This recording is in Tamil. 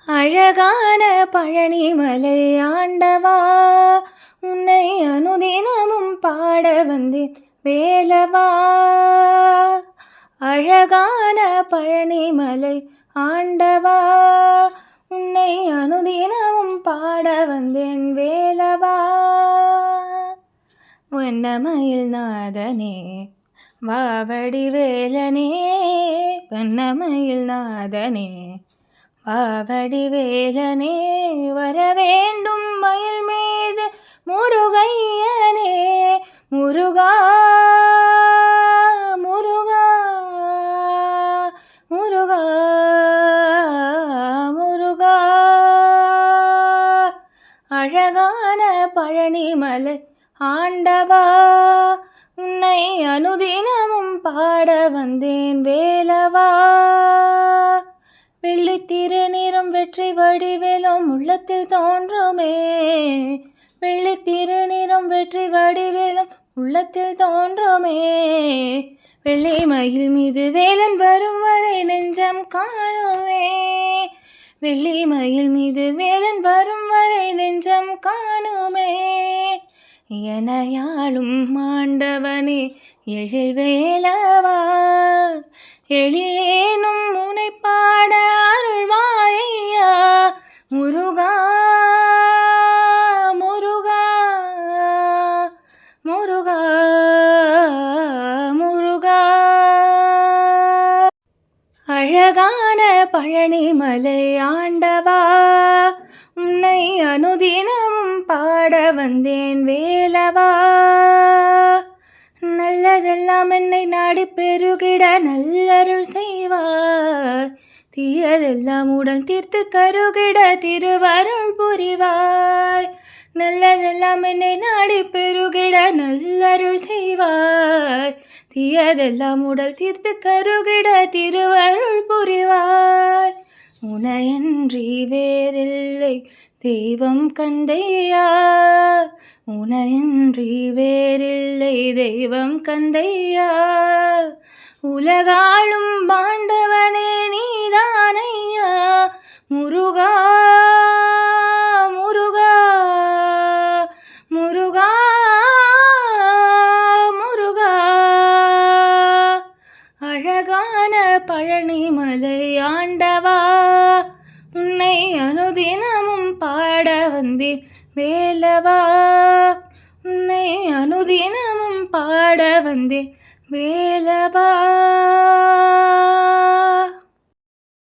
அழகான பழனிமலை ஆண்டவா, உன்னை அனுதினமும் பாட வந்தேன் வேலவா. அழகான பழனிமலை ஆண்டவா, உன்னை அனுதினமும் பாட வந்தேன் வேலவா. வண்ணமயில் நாதனே வாவடி வேலனே, வண்ணமயில் நாதனே வாவடி வேலனே, வரவேண்டும் மயில் மீது முருகையனே. முருகா முருகா முருகா முருகா. அழகான பழனிமலை ஆண்டவா, உன்னை அனுதினமும் பாட வந்தேன் வேலவா. வெள்ளி திருநிறம் வெற்றி வடிவேலும் உள்ளத்தில் தோன்றுமே, வெள்ளி திருநிறம் வெற்றி வடிவேலும் உள்ளத்தில் தோன்றுமே. வெள்ளி மயில் மீது வேலன் வரும் வரை நெஞ்சம் காணுமே, வெள்ளி மயில் மீது வேலன் வரும் வரை நெஞ்சம் காணுமே. எனையாளும் ஆண்டவனே எழில் வேலவா, எளியேனும் உனை பாட அருள்வாயா. முருகா முருகா முருகா முருகா. அழகான பழனிமலை ஆண்டவா, உன்னை அனுதினமும் பாட வந்தேன் வேலவா. நல்லதெல்லாம் என்னை நாடி பெருகிட நல்லருள் செய்வாய், தீயதெல்லாம் உடன் தீர்த்து கருகிட திருவருள் புரிவாய். நல்லதெல்லாம் என்னை நாடி பெருகிட நல்லருள் செய்வாய், தீயதெல்லாம் உடல் தீர்த்து கருகிட திருவருள் புரிவாய். உனையன்றி வேறில்லை தெய்வம் கந்தையா, உனையன்றி வேறில்லை தெய்வம் கந்தையா. உலகாளும் ஆண்டவனே நீதானையா. முருகா முருகா முருகா முருகா. அழகான பழனிமலை ஆண்டவா, உன்னை அனுதினமும் பாட வந்தேன் வேலவா. உன்னை அனுதினமும் பாட வந்தேன் வேலவா.